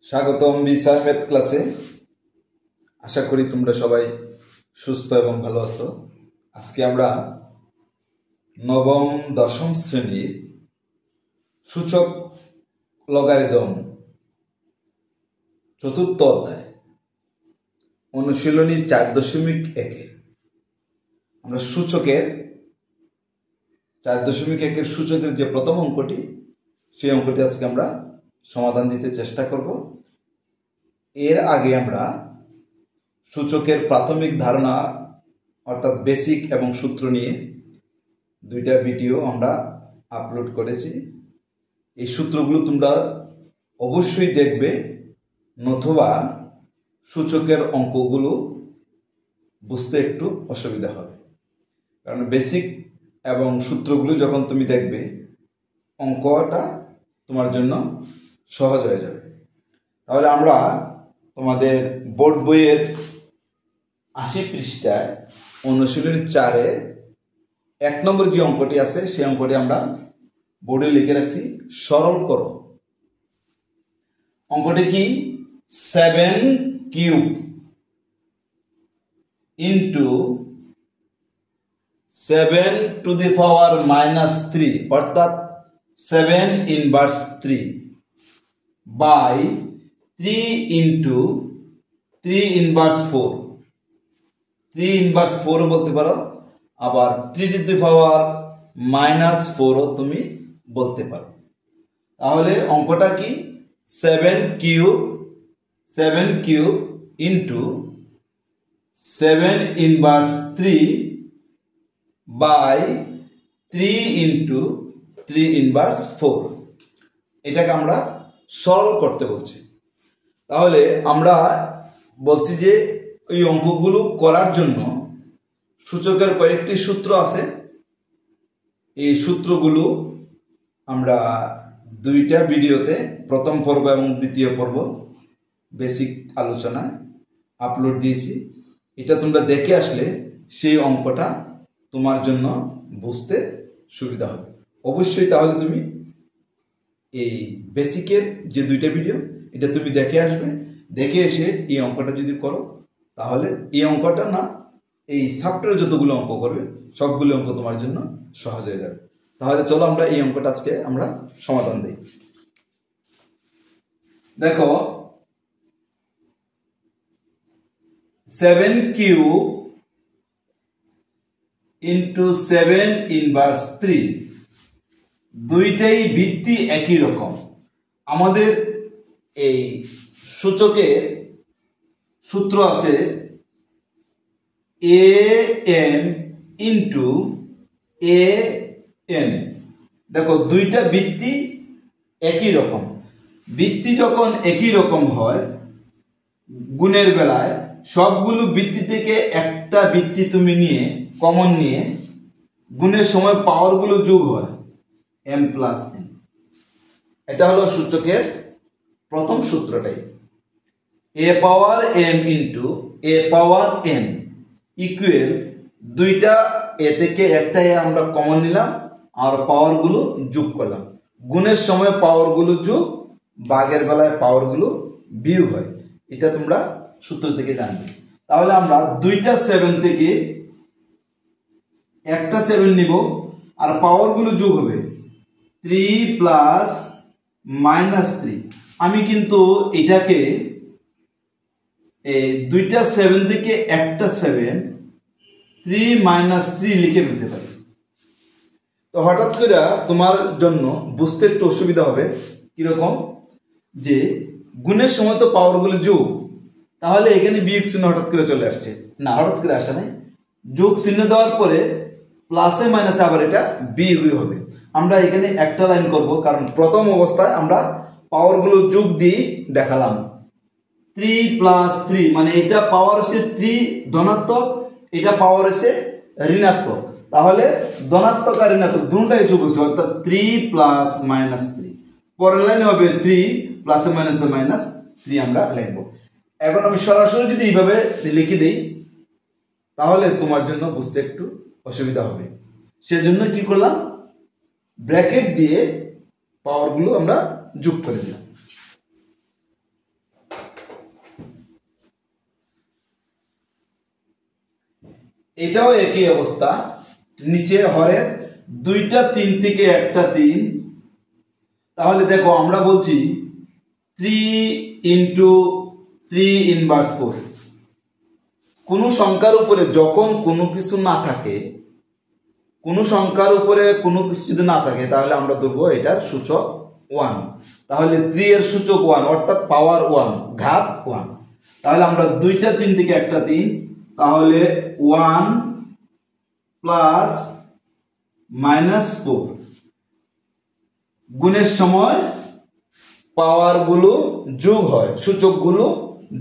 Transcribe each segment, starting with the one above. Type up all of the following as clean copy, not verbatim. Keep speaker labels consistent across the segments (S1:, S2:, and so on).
S1: স্বাগতম বিসার ম্যাথ ক্লাসে। আশা করি তোমরা সবাই সুস্থ এবং ভালো আছো। আজকে আমরা নবম দশম শ্রেণীর সূচক লগারিদম চতুর্থ অধ্যায় অনুশীলনী 4.1 আমরা সূচকের 4.1 সূচকের যে প্রথম অঙ্কটি সেই অঙ্কটি আজকে আমরা সমাধান দিতে চেষ্টা করব। এর আগে আমরা সূচকের প্রাথমিক ধারণা অর্থাৎ বেসিক এবং সূত্র নিয়ে দুইটা ভিডিও আমরা আপলোড করেছি। এই সূত্রগুলো তোমরা অবশ্যই দেখবে, নতুবা সূচকের অঙ্কগুলো বুঝতে একটু অসুবিধা হবে। কারণ বেসিক এবং সূত্রগুলো যখন তুমি দেখবে অঙ্কটা তোমার জন্য সহজ হয়ে যাবে। তাহলে আমরা তোমাদের বোর্ড বইয়ের 80 পৃষ্ঠায় অনুশীলনী 4-এর 1 নম্বর যে অঙ্কটি আছে সেই অঙ্কটি আমরা বোর্ডে লিখে রাখছি, সরল করো। অঙ্কটি কি? 7 cube into 7 to the power -3 অর্থাৎ 7 inverse 3 by 3 into 3 inverse 4। 3 inverse 4 বলতে পারো, আবার 3 টু দি পাওয়ার -4 তুমি বলতে পারো। তাহলে অঙ্কটা কি? 7 cube into 7 inverse 3 by 3 into 3 inverse 4। এটাকে আমরা সরল করতে বলছি। তাহলে আমরা বলছি যে এই অঙ্কগুলো করার জন্য সূচকের কয়েকটি সূত্র আছে। এই সূত্রগুলো আমরা দুইটা ভিডিওতে, প্রথম পর্ব এবং দ্বিতীয় পর্ব বেসিক আলোচনায় আপলোড দিয়েছি। এটা তোমরা দেখে আসলে সেই অঙ্কটা তোমার জন্য বুঝতে সুবিধা হবে অবশ্যই। তাহলে তুমি এই বেসিকের যে দুইটা ভিডিও এটা তুমি দেখে আসবে, দেখে এসে এই অঙ্কটা যদি করো তাহলে এই অঙ্কটা না, এই চ্যাপ্টারে যতগুলো অঙ্ক করবে সবগুলো অঙ্ক তোমার জন্য সহজ হয়ে যাবে। তাহলে চলো আমরা এই অঙ্কটা আজকে আমরা সমাধান দিই। দেখো 7 কিউব ইন্টু 7 ইনভার্স 3 দুইটাই ভিত্তি একই রকম। আমাদের এই সূচকের সূত্র আছে a m into a m. দেখো দুইটা ভিত্তি একই রকম। ভিত্তি যখন একই রকম হয় গুণের বেলায় সবগুলো ভিত্তি থেকে একটা ভিত্তি তুমি নিয়ে কমন নিয়ে গুণের সময় পাওয়ারগুলো যোগ হয় m প্লাস n। এটা হলো সূচকের প্রথম সূত্রটাই, a power m into a power n equal দুইটা a থেকে একটা a আমরা কমন নিলাম আর পাওয়ারগুলো যোগ করলাম। গুণের সময় পাওয়ারগুলো যোগ, ভাগের বেলায় পাওয়ারগুলো বিয়োগ হয়। এটা তোমরা সূত্র থেকে জানবে। তাহলে আমরা দুইটা 7 থেকে একটা 7 নিব আর পাওয়ারগুলো যোগ হবে 3 প্লাস -3। আমি কিন্তু এটাকে দুইটা 7 থেকে একটা 7 3 -3 লিখে ফেলতে পারি। তো হঠাৎ করে তোমার জন্য বুঝতে একটু অসুবিধা হবে কিরকম, যে গুণের সময় তো পাওয়ারগুলো যোগ, তাহলে এখানে বিয়োগ চিহ্ন হঠাৎ করে চলে আসছে না, হঠাৎ করে আসে নাই। যোগ চিহ্ন দেওয়ার পরে প্লাসে মাইনাসে আবার এটা বিয়োগ হবে। আমরা এখানে একটা লাইন করব, কারণ প্রথম অবস্থায় আমরা পাওয়ারগুলো যোগ দিয়ে দেখালাম। 3 প্লাস 3 মানে এটা পাওয়ার এসে 3 ধনাত্মক, এটা পাওয়ার এসে ঋণাত্মক। তাহলে ধনাত্মক আর ঋণাত্মক দুটোটাই যোগ হচ্ছে, অর্থাৎ 3 প্লাস -3। পরের লাইনে হবে 3 প্লাসে মাইনাসে -3 আমরা লিখব। এখন আমি সরাসরি যদি এইভাবে লিখে দিই তাহলে তোমার জন্য বুঝতে একটু অসুবিধা হবে। সেজন্য কি করলাম, ব্র্যাকেট দিয়ে পাওয়ারগুলো আমরা যোগ করে দিলাম। এটাও একই অবস্থা, নিচে হরের দুইটা 3 থেকে একটা 3। তাহলে দেখো আমরা বলছি 3 ইন্টু 3 ইনভার্স 4। কোনো সংখ্যার উপরে যখন কোনো কিছু না থাকে, কোনো সংখ্যার উপরে কোনো কিছু যদি না থাকে তাহলে আমরা ধরবো এটার সূচক 1। তাহলে 3 এর সূচক 1 অর্থাৎ পাওয়ার 1 ঘাত 1। তাহলে আমরা দুইটা 3 থেকে একটা 3, তাহলে 1 প্লাস মাইনাস 4। গুণের সময় পাওয়ারগুলো যোগ হয়, সূচকগুলো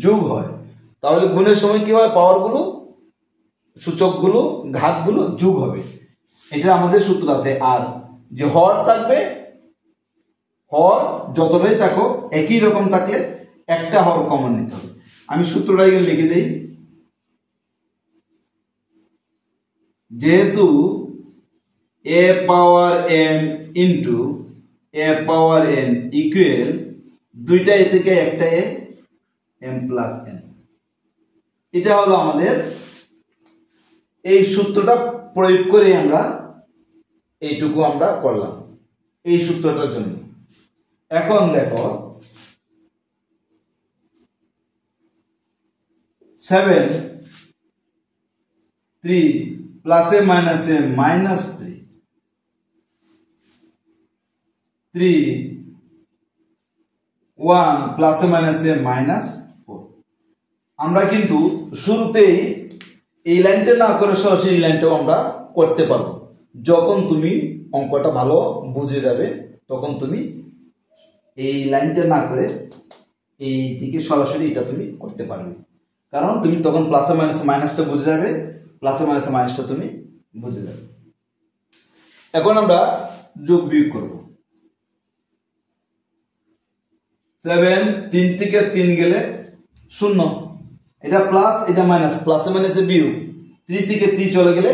S1: যোগ হয়। তাহলে গুণের সময় কি হয়, পাওয়ারগুলো সূচকগুলো ঘাতগুলো যোগ হবে। এটা আমাদের সূত্র আছে। আর যে হর থাকবে, হর যতটাই থাকো একই রকম থাকলে একটা হর কমন নিতে হবে। আমি সূত্রটা এখানে লিখে দেই। যেহেতু a power m into a power n equal দুইটা এ থেকে একটা এ m প্লাস n, এটা হলো আমাদের এই সূত্রটা প্রয়োগ করে আমরা এইটুকু আমরা করলাম এই সূত্রটার জন্য। এখন দেখো 7 3 প্লাসে মাইনাসে মাইনাস 3 3 1 প্লাসে মাইনাসে মাইনাস 4। আমরা কিন্তু শুরুতেই এই লাইনটা না করে সরাসরি এই লাইনটাও আমরা করতে পারবো। যখন তুমি অঙ্কটা ভালো বুঝে যাবে তখন তুমি এই লাইনটা না করে এই দিকে সরাসরি এটা তুমি করতে পারবে, কারণ তুমি তখন প্লাসে মাইনাসে মাইনাসটা বুঝে যাবে, প্লাসে মাইনাসে মাইনাসটা তুমি বুঝে যাবে। এখন আমরা যোগ বিয়োগ করব। 7 3 থেকে 3 গেলে 0, এটা প্লাস এটা মাইনাস, প্লাসে মাইনাসে বিয়োগ, 3 থেকে 3 চলে গেলে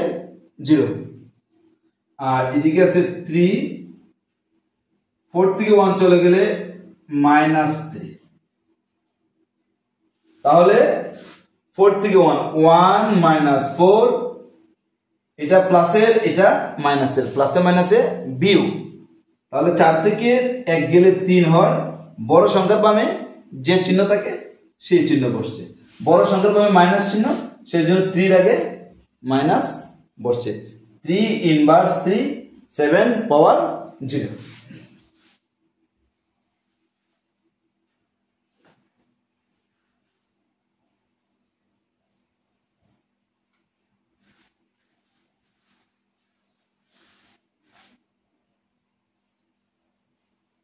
S1: 0। আর এদিকে আছে 3, 4 থেকে 1 চলে গেলে মাইনাস 3। তাহলে 4 থেকে 1 মাইনাস 4, এটা প্লাসের এটা মাইনাসের, প্লাসে মাইনাসে বিয়োগ। তাহলে 4 থেকে 1 গেলে 3 হয়। বড় সংখ্যার বামে যে চিহ্ন থাকে সেই চিহ্ন বসছে, বড় সংখ্যার বামে মাইনাস চিহ্ন, সেই জন্য 3 আগে মাইনাস বসছে। 3 ইনভার্স 3 7 পাওয়ার 0।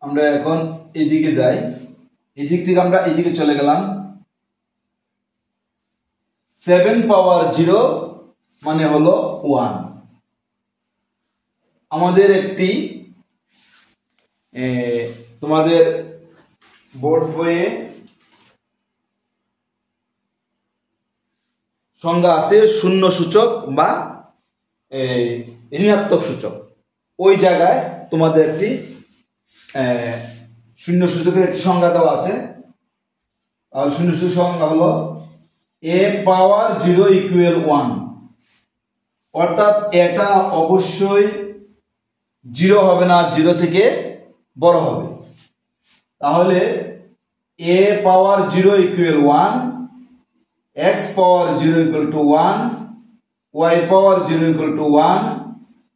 S1: আমরা এখন এদিকে যাই, এদিক থেকে আমরা এদিকে চলে গেলাম। 7 পাওয়ার 0 মানে হলো 1। আমাদের একটি তোমাদের বোর্ড বইয়ে সংজ্ঞা আছে শূন্য সূচক বা ঋণাত্মক সূচক। ওই জায়গায় তোমাদের একটি শূন্য সূচকের একটি সংজ্ঞা দেওয়া আছে। আর শূন্য সূচক সংজ্ঞা হলো a পাওয়ার 0 ইকুয়াল 1, অর্থাৎ এটা অবশ্যই 0 হবে না, 0 থেকে বড় হবে। তাহলে a power 0 equal 1, x power 0 equal to 1, y power 0 equal to 1,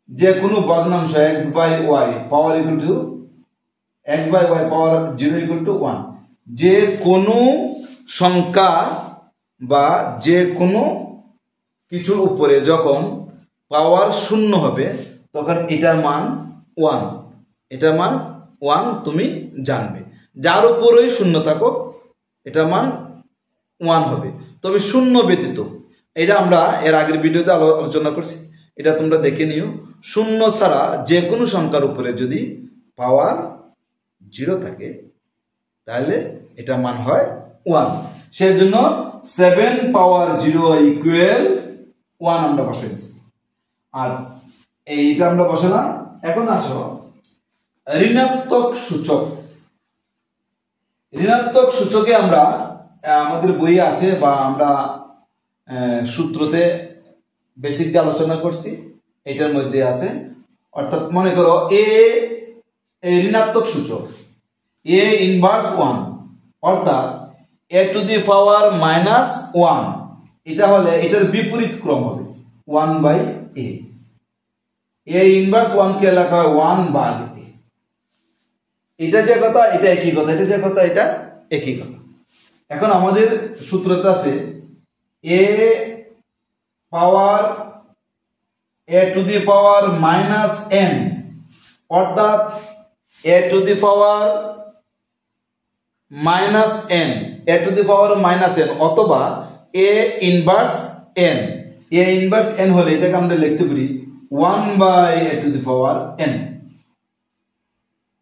S1: যে কোনো ভগ্নাংশ x by y power equal to x by y power 0 equal to 1। যে কোনো সংখ্যা বা যে কোনো কিছুর উপরে যখন পাওয়ার 0 হবে তখন এটার মান 1, এটার মান 1 তুমি জানবে। যার উপরেই 0 থাকুক এটার মান 1 হবে, তবে 0 ব্যতীত, এটা আমরা এর আগের ভিডিওতে আলোচনা করছি, এটা তোমরা দেখে নিও। 0 ছাড়া যে কোনো সংখ্যার উপরে যদি পাওয়ার 0 থাকে তাহলে এটা মান হয় 1। সেজন্য 7 পাওয়ার 0 ইকুয়াল 1 আমরা বসাইছি। আর এইটা আমরা বসালাম। এখন আসো ঋণাত্মক সূচক। ঋণাত্মক সূচকে আমরা আমাদের বইয়ে আছে বা আমরা সূত্রতে বেসিক যে আলোচনা করছি এটার মধ্যে আছে। অর্থাৎ মনে করো এ ঋণাত্মক সূচক এ ইনভার্স 1 অর্থাৎ এ টু দি পাওয়ার -1 এটা হলে এটার বিপরীত ক্রম হবে 1/a। এ ইনভার্স 1 কে লেখা হয় 1/a। এটা যে কথা এটা একই কথা, এটা যে কথা এটা একই কথা। এখন আমাদের সূত্রতে আছে এ পাওয়ার এ টু দি পাওয়ার -n অর্থাৎ a to the power -n a to the power -n অথবা a inverse n। A inverse n হলে এটাকে আমরা লিখতে পারি 1/a to the power n,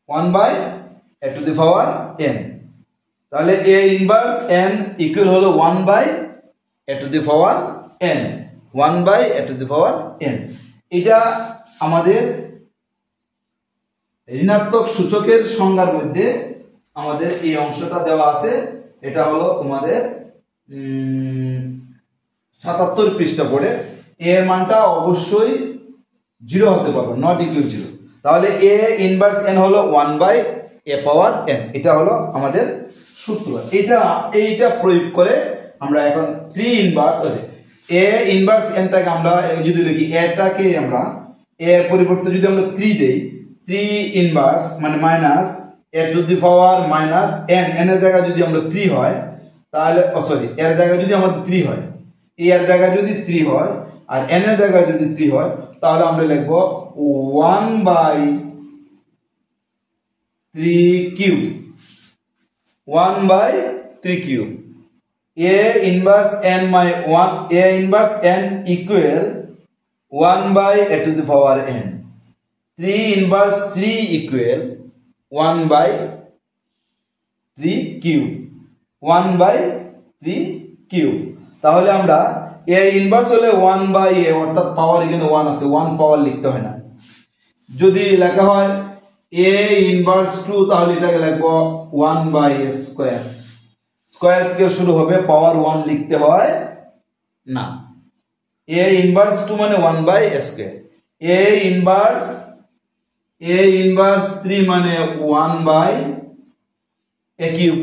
S1: 1/a to the power n। তাহলে এ ইনভার্স n ইকুয়াল হলো 1/a to the power n, 1/a to the power n। এটা আমাদের ঋণাত্মক সূচকের সংজ্ঞার মধ্যে আমাদের এই অংশটা দেওয়া আছে। এটা হলো তোমাদের 77 পৃষ্ঠা পড়ে। এর মানটা অবশ্যই 0 হতে পারবে, নট ইকুয়াল 0। তাহলে এ ইনভার্স n হলো 1/a পাওয়ার n, এটা হলো আমাদের সূত্র। এইটা প্রয়োগ করে আমরা এখন 3 ইনভার্স এ ইনভার্স n টাকে আমরা যদি লিখি, এটাকে আমরা এর পরিবর্তে যদি আমরা 3 দেই, 3 ইনভার্স মানে minus A to the power -n, n এর জায়গায় যদি আমরা 3 হয় তাহলে এর জায়গায় যদি আমাদের 3 হয়, এর জায়গায় যদি 3 হয় আর n এর জায়গায় যদি 3 হয় তাহলে আমরা লিখব 1/3³ 1/3³ a inverse n my 1 a inverse n equal 1/a to the power n, 3 inverse 3 equal 1/3³ 1/3³ তাহলে আমরা a ইনভার্স হলে 1/a অর্থাৎ পাওয়ার এখানে 1 আছে, 1 পাওয়ার লিখতে হয় না। যদি লেখা হয় a ইনভার্স 2 তাহলে এটাকে লিখব 1/a স্কয়ার, স্কয়ার থেকে শুরু হবে, পাওয়ার 1 লিখতে হয় না। a ইনভার্স 2 মানে 1/a স্কয়ার, a ইনভার্স 3 মানে 1/a³।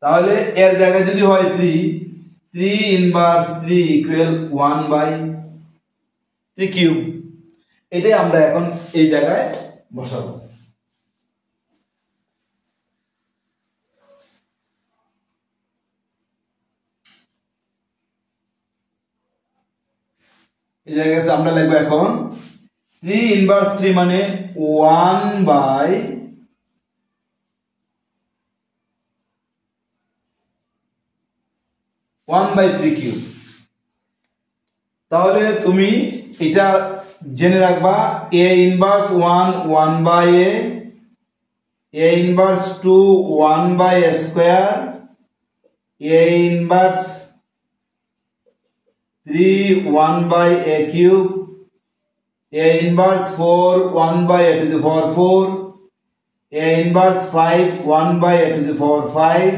S1: তাহলে এর জায়গায় যদি হয় 3 ইনভার্স 3 ইকুয়াল 1/3³। এটাই আমরা এখন এই জায়গায় বসাবো। এই জায়গায় আমরা লিখব এখন 3 ইনভার্স 3 মানে 1/3³। তাহলে তুমি এটা জেনে রাখবা a inverse 1 1/a, a inverse 2 1/a square, a inverse 3 1/a³, a inverse 4 1/a to the power 4, a inverse 5 1/a to the power 5,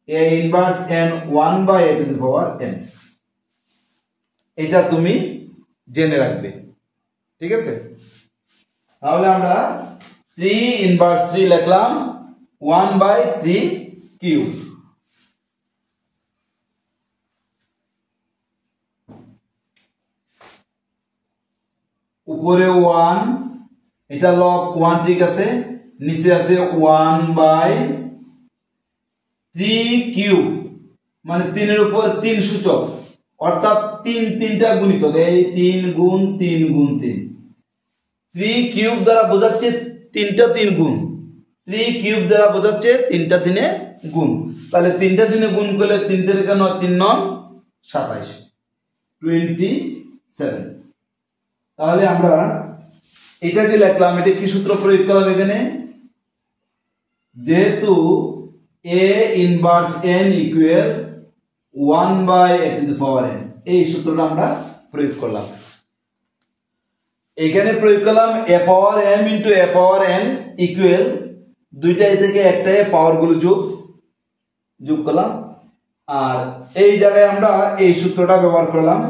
S1: a inverse n 1/a to the power n। এটা তুমি জেনে রাখবে, ঠিক আছে? তাহলে আমরা 3 ইনভার্স 3 লিখলাম 1/3³। উপরে 1, এটা লব 1 ঠিক আছে, নিচে আছে 1/3³ মানে 3 এর উপর 3 সূচক অর্থাৎ 3টা গুণিতক, এই 3 গুণ 3 গুণ 3। 3³ দ্বারা বোঝাচ্ছে 3টা 3 গুণ, 3³ দ্বারা বোঝাচ্ছে 3টা 3 গুণ। তাহলে 3টা 3 গুণ করলে 3 3 কেন 3 9 27 27। তাহলে আমরা এটা যে লিখলাম এটা কি সূত্র প্রয়োগ করলাম এখানে, যেহেতু a inverse n equal 1/a to the power n, এই সূত্রটা আমরা প্রয়োগ করলাম। এখানে প্রয়োগ করলাম a power m into a power n equal দুইটাই থেকে একটাই পাওয়ার গুলো যোগ করলাম, আর এই জায়গায় আমরা এই সূত্রটা ব্যবহার করলাম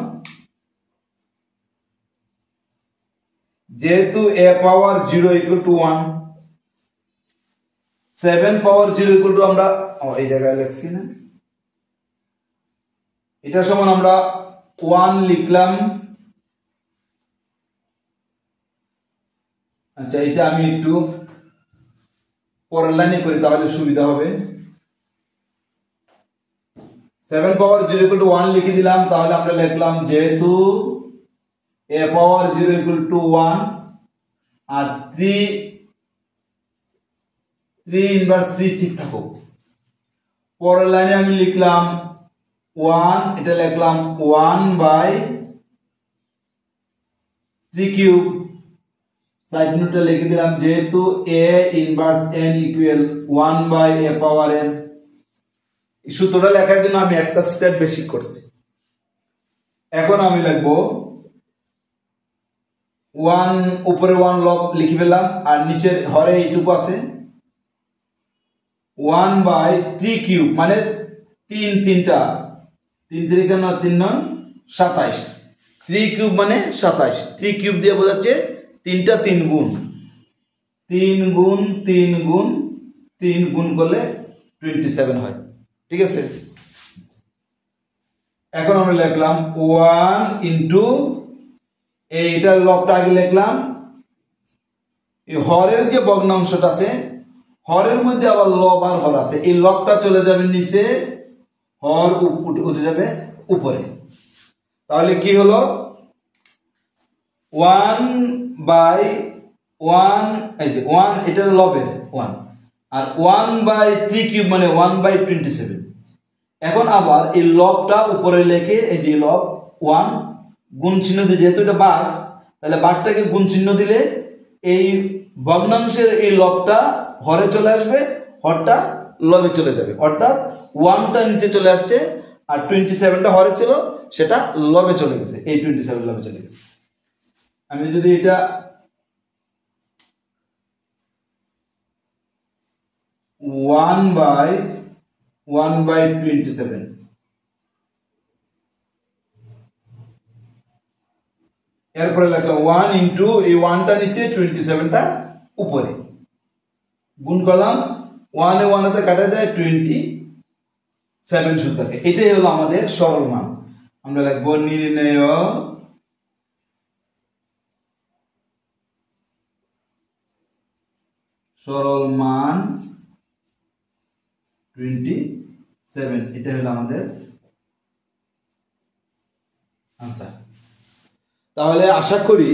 S1: যেহেতু a power 0 equal to 1, 7 power 0 equal two আমরা এই জায়গায় লিখছি না, এটা সমান আমরা 1 লিখলাম। আচ্ছা, এটা আমি একটু পরের লাইনে করি তাহলে সুবিধা হবে। 7 পাওয়ার 0 ইকুয়াল টু 1 লিখে দিলাম, তাহলে আমরা লিখলাম যেহেতু a পাওয়ার 0 ইকুয়াল টু 1 আর 3 ইনভার্স 3 ঠিক থাকুক। পরের লাইনে আমি লিখলাম 1, এটা লিখলাম 1 বাই 3 কিউব। সাইড নোটে লিখে দিলাম যেহেতু a inverse n equal 1 by a power n। এই সূত্রটা লেখার জন্য আমি একটা স্টেপ বেশি করছি। এখন আমি লিখব 1 উপরে 1 লব লিখে ফেললাম, আর নিচের হরে এইটুকু আছে 1 বাই 3 কিউব, মানে 3 3টা 3 3 কেন 3 9 27, 3 কিউব মানে 27। 3 কিউব দিয়ে বোঝাচ্ছে 3টা 3 গুণ 3 গুণ 3 গুণ 3 গুণ করলে 27 হয়। ঠিক আছে, এখন আমরা লিখলাম 1 ইন্টু এইটার লবটা আগে লিখলাম, এই হরের যে ভগ্নাংশটা আছে হরের মধ্যে আবার লব আর হর আছে, এই লবটা চলে যাবে নিচে, হর উঠে যাবে উপরে। তাহলে কি হলো 1 বাই 1, এই যে 1 এটা লবের 1, আর 1 বাই 3 কিউব মানে 1 বাই 27। এখন আবার এই লবটা উপরে লেখে, এই যে লব 1 গুণ চিহ্ন দিয়ে, যেহেতু এটা ভাগ তাহলে ভাগটাকে গুণ চিহ্ন দিলে এই ভগ্নাংশের এই লবটা হরে চলে আসবে, হরটা লবে চলে যাবে, অর্থাৎ 1টা নিচে চলে আসছে আর 27টা হরে ছিল সেটা লবে চলে গেছে, এই 27 লবে চলে গেছে। আমি যদি এটা 1 বাই 27, এরপরে লিখলাম 1 ইন্টু এই 1টা নিচে 27টা উপরে, গুণ করলাম 1 এ 1 তে কাটা যায় 27 শুধু থাকে। এটাই হলো আমাদের সরল মান। আমরা লিখব নির্ণেয় সরল মান 27, এটা হলো আমাদের আনসার। তাহলে আশা করি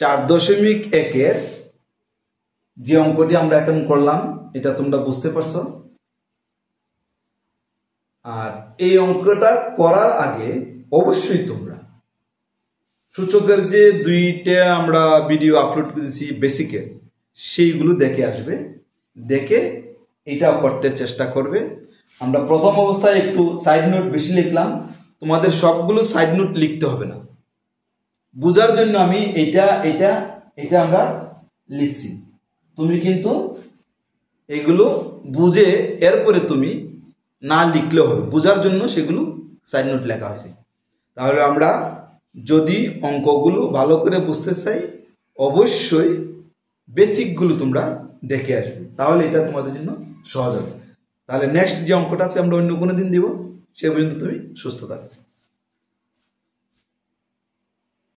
S1: 4.1 যে অঙ্কটি আমরা এখন করলাম এটা তোমরা বুঝতে পারছো। আর এই অঙ্কটা করার আগে অবশ্যই তোমরা সূচকের যে 2টা আমরা ভিডিও আপলোড করেছি বেসিকের, সেইগুলো দেখে আসবে, দেখে এটা করতে চেষ্টা করবে। আমরা প্রথম অবস্থায় একটু সাইড নোট বেশি লিখলাম, তোমাদের সবগুলো সাইড নোট লিখতে হবে না, বুঝার জন্য আমি এটা আমরা লিখছি। তুমি কিন্তু এগুলো বুঝে এরপরে তুমি না লিখলেও হবে, বোঝার জন্য সেগুলো সাইড নোট লেখা হয়েছে। তাহলে আমরা যদি অঙ্কগুলো ভালো করে বুঝতে চাই অবশ্যই বেসিকগুলো তোমরা দেখে আসবে, তাহলে এটা তোমাদের জন্য সহজ হবে। তাহলে নেক্সট যে অঙ্কটা আছে আমরা অন্য কোনো দিন দিব, সে পর্যন্ত তুমি সুস্থ থাকো।